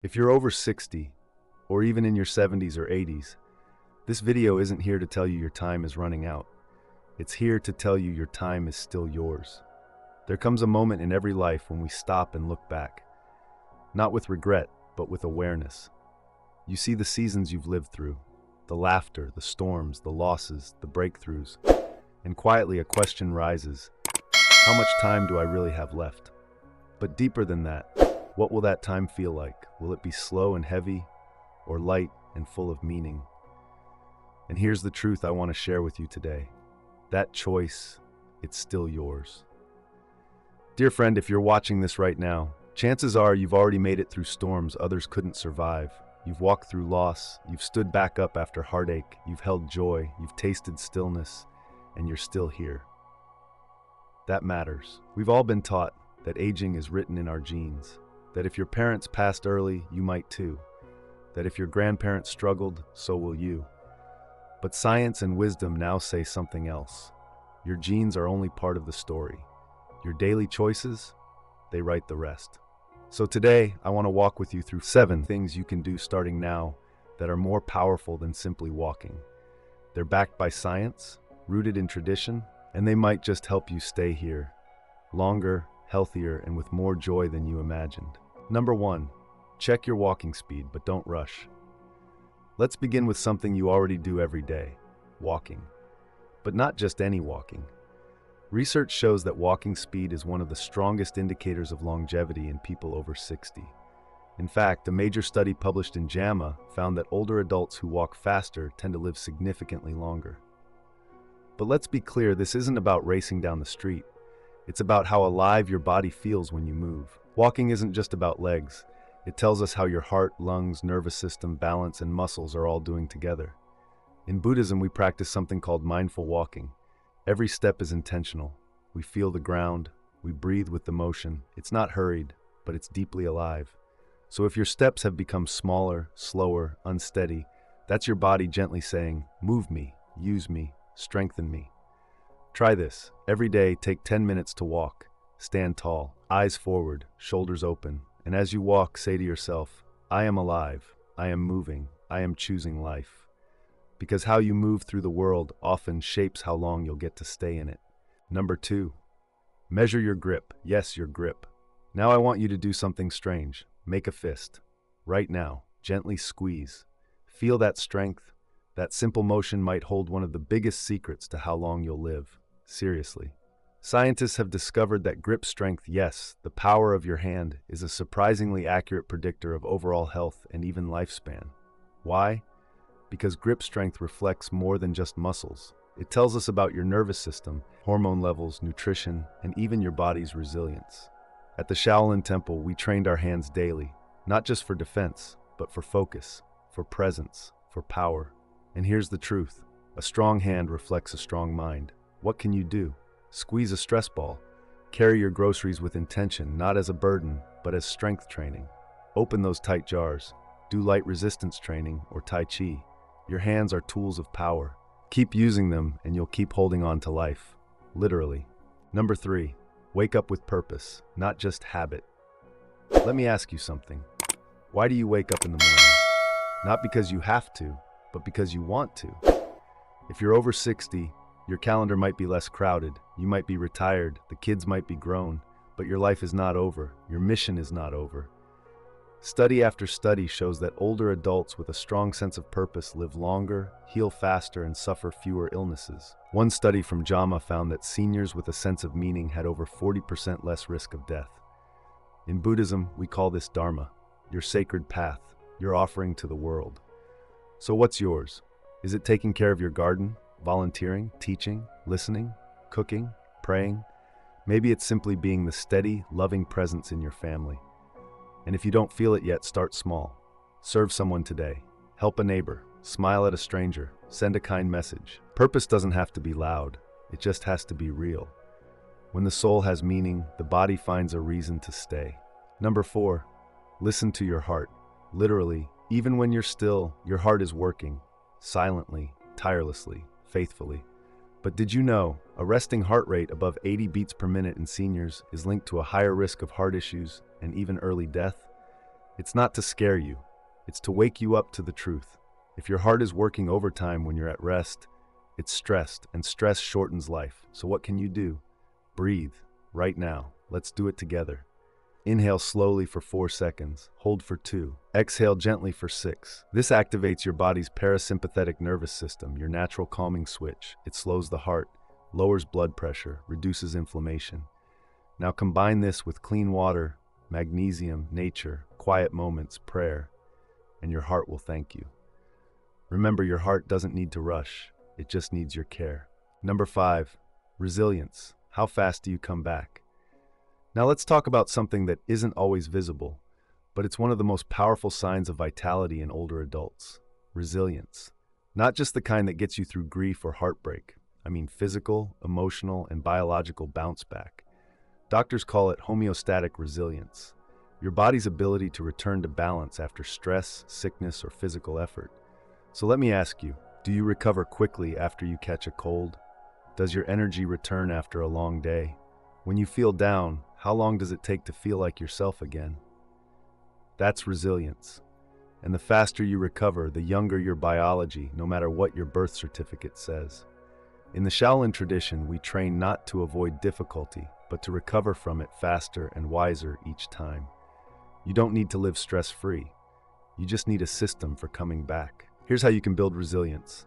If you're over 60, or even in your 70s or 80s, this video isn't here to tell you your time is running out. It's here to tell you your time is still yours. There comes a moment in every life when we stop and look back, not with regret, but with awareness. You see the seasons you've lived through, the laughter, the storms, the losses, the breakthroughs, and quietly a question rises: how much time do I really have left? But deeper than that, what will that time feel like? Will it be slow and heavy, or light and full of meaning? And here's the truth I want to share with you today. That choice, it's still yours. Dear friend, if you're watching this right now, chances are you've already made it through storms others couldn't survive. You've walked through loss, you've stood back up after heartache, you've held joy, you've tasted stillness, and you're still here. That matters. We've all been taught that aging is written in our genes, that if your parents passed early, you might too, that if your grandparents struggled, so will you. But science and wisdom now say something else. Your genes are only part of the story. Your daily choices, they write the rest. So today, I want to walk with you through 7 things you can do starting now that are more powerful than simply walking. They're backed by science, rooted in tradition, and they might just help you stay here, longer, healthier, and with more joy than you imagined. Number 1, check your walking speed, but don't rush. Let's begin with something you already do every day, walking. But not just any walking. Research shows that walking speed is one of the strongest indicators of longevity in people over 60. In fact, a major study published in JAMA found that older adults who walk faster tend to live significantly longer. But let's be clear, this isn't about racing down the street. It's about how alive your body feels when you move. Walking isn't just about legs. It tells us how your heart, lungs, nervous system, balance, and muscles are all doing together. In Buddhism, we practice something called mindful walking. Every step is intentional. We feel the ground. We breathe with the motion. It's not hurried, but it's deeply alive. So if your steps have become smaller, slower, unsteady, that's your body gently saying, move me, use me, strengthen me. Try this. Every day, take 10 minutes to walk. Stand tall, eyes forward, shoulders open. And as you walk, say to yourself, I am alive, I am moving, I am choosing life. Because how you move through the world often shapes how long you'll get to stay in it. Number 2, measure your grip. Yes, your grip. Now I want you to do something strange. Make a fist. Right now, gently squeeze. Feel that strength. That simple motion might hold one of the biggest secrets to how long you'll live. Seriously. Scientists have discovered that grip strength, yes, the power of your hand, is a surprisingly accurate predictor of overall health and even lifespan. Why? Because grip strength reflects more than just muscles. It tells us about your nervous system, hormone levels, nutrition, and even your body's resilience. At the Shaolin Temple, we trained our hands daily, not just for defense, but for focus, for presence, for power. And here's the truth. A strong hand reflects a strong mind. What can you do? Squeeze a stress ball. Carry your groceries with intention, not as a burden, but as strength training. Open those tight jars. Do light resistance training or Tai Chi. Your hands are tools of power. Keep using them and you'll keep holding on to life. Literally. Number 3, wake up with purpose, not just habit. Let me ask you something. Why do you wake up in the morning? Not because you have to, but because you want to. If you're over 60, your calendar might be less crowded, you might be retired, the kids might be grown, but your life is not over, your mission is not over. Study after study shows that older adults with a strong sense of purpose live longer, heal faster, and suffer fewer illnesses. One study from JAMA found that seniors with a sense of meaning had over 40% less risk of death. In Buddhism, we call this Dharma, your sacred path, your offering to the world. So what's yours? Is it taking care of your garden, volunteering, teaching, listening, cooking, praying? Maybe it's simply being the steady, loving presence in your family. And if you don't feel it yet, start small. Serve someone today. Help a neighbor. Smile at a stranger. Send a kind message. Purpose doesn't have to be loud. It just has to be real. When the soul has meaning, the body finds a reason to stay. Number 4, listen to your heart. Literally, even when you're still, your heart is working. Silently, tirelessly, faithfully. But did you know, a resting heart rate above 80 beats per minute in seniors is linked to a higher risk of heart issues and even early death? It's not to scare you. It's to wake you up to the truth. If your heart is working overtime when you're at rest, it's stressed, and stress shortens life. So what can you do? Breathe, right now. Let's do it together. Inhale slowly for 4 seconds, hold for 2, exhale gently for 6. This activates your body's parasympathetic nervous system, your natural calming switch. It slows the heart, lowers blood pressure, reduces inflammation. Now combine this with clean water, magnesium, nature, quiet moments, prayer, and your heart will thank you. Remember, your heart doesn't need to rush. It just needs your care. Number 5, resilience. How fast do you come back? Now let's talk about something that isn't always visible, but it's one of the most powerful signs of vitality in older adults. Resilience. Not just the kind that gets you through grief or heartbreak. I mean physical, emotional, and biological bounce back. Doctors call it homeostatic resilience. Your body's ability to return to balance after stress, sickness, or physical effort. So let me ask you, do you recover quickly after you catch a cold? Does your energy return after a long day? When you feel down, how long does it take to feel like yourself again? That's resilience. And the faster you recover, the younger your biology, no matter what your birth certificate says. In the Shaolin tradition, we train not to avoid difficulty, but to recover from it faster and wiser each time. You don't need to live stress-free. You just need a system for coming back. Here's how you can build resilience.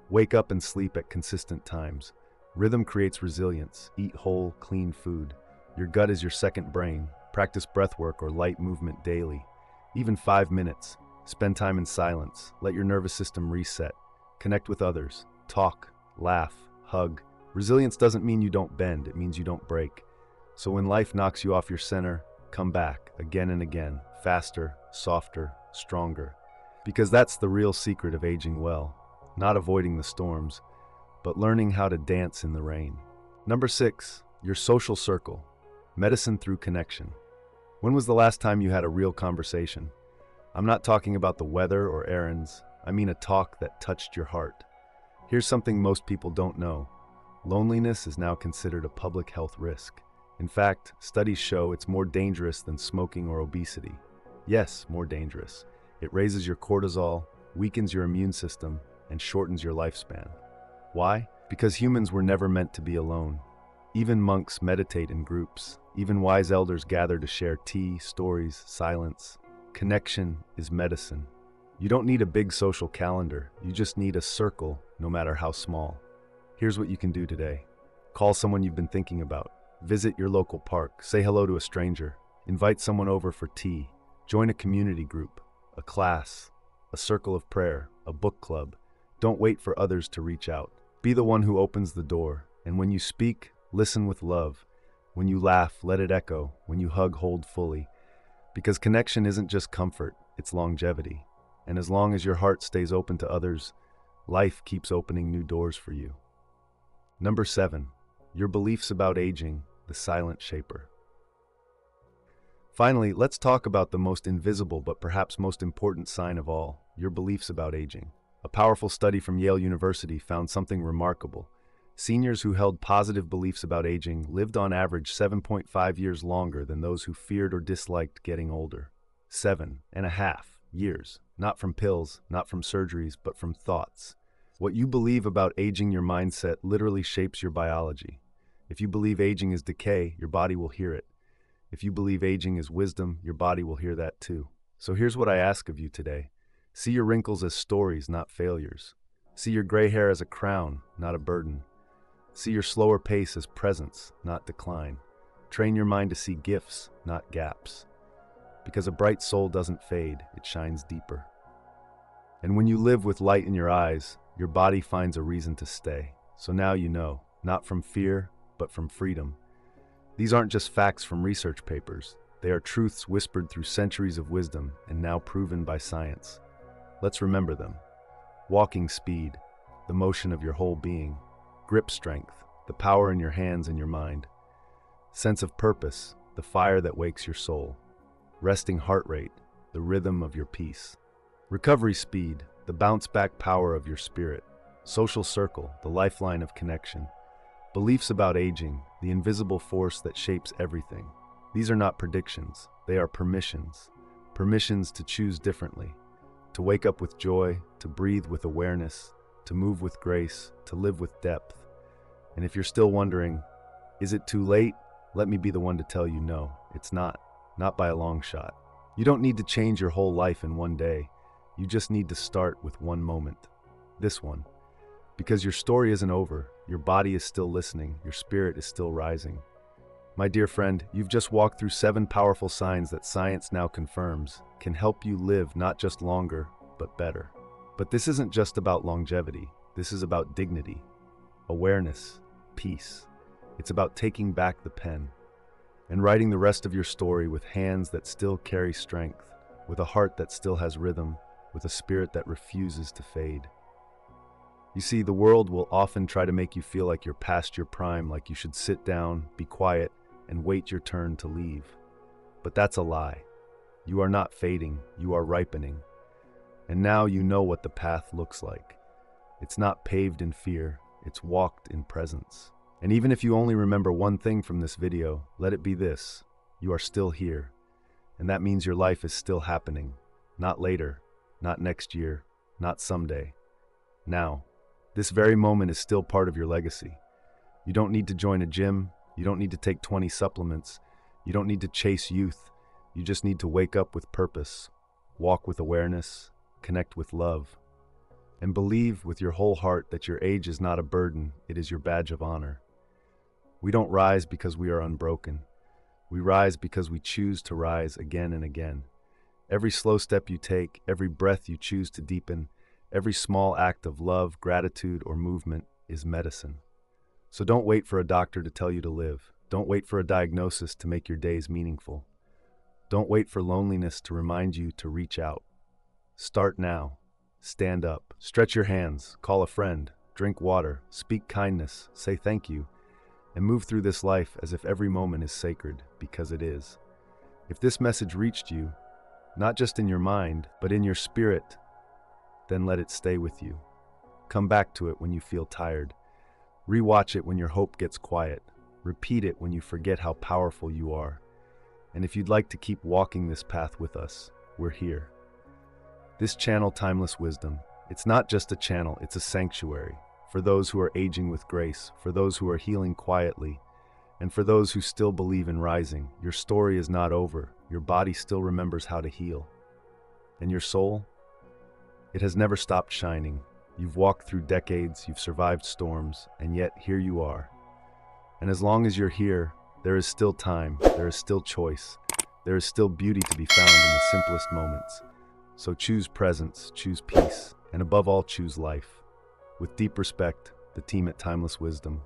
Wake up and sleep at consistent times. Rhythm creates resilience. Eat whole, clean food. Your gut is your second brain. Practice breathwork or light movement daily. Even 5 minutes. Spend time in silence. Let your nervous system reset. Connect with others. Talk, laugh, hug. Resilience doesn't mean you don't bend. It means you don't break. So when life knocks you off your center, come back again and again. Faster, softer, stronger. Because that's the real secret of aging well. Not avoiding the storms, but learning how to dance in the rain. Number 6, your social circle. Medicine through connection. When was the last time you had a real conversation? I'm not talking about the weather or errands. I mean a talk that touched your heart. Here's something most people don't know. Loneliness is now considered a public health risk. In fact, studies show it's more dangerous than smoking or obesity. Yes, more dangerous. It raises your cortisol, weakens your immune system, and shortens your lifespan. Why? Because humans were never meant to be alone. Even monks meditate in groups. Even wise elders gather to share tea, stories, silence. Connection is medicine. You don't need a big social calendar. You just need a circle, no matter how small. Here's what you can do today. Call someone you've been thinking about. Visit your local park. Say hello to a stranger. Invite someone over for tea. Join a community group, a class, a circle of prayer, a book club. Don't wait for others to reach out. Be the one who opens the door. And when you speak, listen with love. When you laugh, let it echo. When you hug, hold fully. Because connection isn't just comfort, it's longevity. And as long as your heart stays open to others, life keeps opening new doors for you. Number 7, your beliefs about aging, the silent shaper. Finally, let's talk about the most invisible but perhaps most important sign of all, your beliefs about aging. A powerful study from Yale University found something remarkable. Seniors who held positive beliefs about aging lived on average 7.5 years longer than those who feared or disliked getting older. 7.5 years, not from pills, not from surgeries, but from thoughts. What you believe about aging, your mindset, literally shapes your biology. If you believe aging is decay, your body will hear it. If you believe aging is wisdom, your body will hear that too. So here's what I ask of you today. See your wrinkles as stories, not failures. See your gray hair as a crown, not a burden. See your slower pace as presence, not decline. Train your mind to see gifts, not gaps. Because a bright soul doesn't fade, it shines deeper. And when you live with light in your eyes, your body finds a reason to stay. So now you know, not from fear, but from freedom. These aren't just facts from research papers. They are truths whispered through centuries of wisdom and now proven by science. Let's remember them. Walking speed, the motion of your whole being. Grip strength, the power in your hands and your mind. Sense of purpose, the fire that wakes your soul. Resting heart rate, the rhythm of your peace. Recovery speed, the bounce-back power of your spirit. Social circle, the lifeline of connection. Beliefs about aging, the invisible force that shapes everything. These are not predictions, they are permissions. permissions to choose differently, to wake up with joy, to breathe with awareness, to move with grace, to live with depth. And if you're still wondering, is it too late? Let me be the one to tell you no, it's not by a long shot. You don't need to change your whole life in one day. You just need to start with one moment, this one. Because your story isn't over, your body is still listening, your spirit is still rising. My dear friend, you've just walked through 7 powerful signs that science now confirms can help you live not just longer, but better. But this isn't just about longevity. This is about dignity, awareness, peace. It's about taking back the pen and writing the rest of your story with hands that still carry strength, with a heart that still has rhythm, with a spirit that refuses to fade. You see, the world will often try to make you feel like you're past your prime, like you should sit down, be quiet, and wait your turn to leave. But that's a lie. You are not fading, you are ripening. And now you know what the path looks like. It's not paved in fear, it's walked in presence. And even if you only remember one thing from this video, let it be this: you are still here. And that means your life is still happening. Not later, not next year, not someday. Now. This very moment is still part of your legacy. You don't need to join a gym. You don't need to take 20 supplements. You don't need to chase youth. You just need to wake up with purpose, walk with awareness, connect with love, and believe with your whole heart that your age is not a burden, it is your badge of honor. We don't rise because we are unbroken. We rise because we choose to rise again and again. Every slow step you take, every breath you choose to deepen, every small act of love, gratitude, or movement is medicine. So don't wait for a doctor to tell you to live. Don't wait for a diagnosis to make your days meaningful. Don't wait for loneliness to remind you to reach out. Start now. Stand up. Stretch your hands. Call a friend. Drink water. Speak kindness. Say thank you. And move through this life as if every moment is sacred, because it is. If this message reached you, not just in your mind, but in your spirit, then let it stay with you. Come back to it when you feel tired. Rewatch it when your hope gets quiet. Repeat it when you forget how powerful you are. And if you'd like to keep walking this path with us, we're here. This channel, Timeless Wisdom, it's not just a channel, it's a sanctuary. For those who are aging with grace, for those who are healing quietly, and for those who still believe in rising. Your story is not over. Your body still remembers how to heal. And your soul? It has never stopped shining. You've walked through decades, you've survived storms, and yet here you are. And as long as you're here, there is still time, there is still choice, there is still beauty to be found in the simplest moments. So choose presence, choose peace, and above all, choose life. With deep respect, the team at Timeless Wisdom.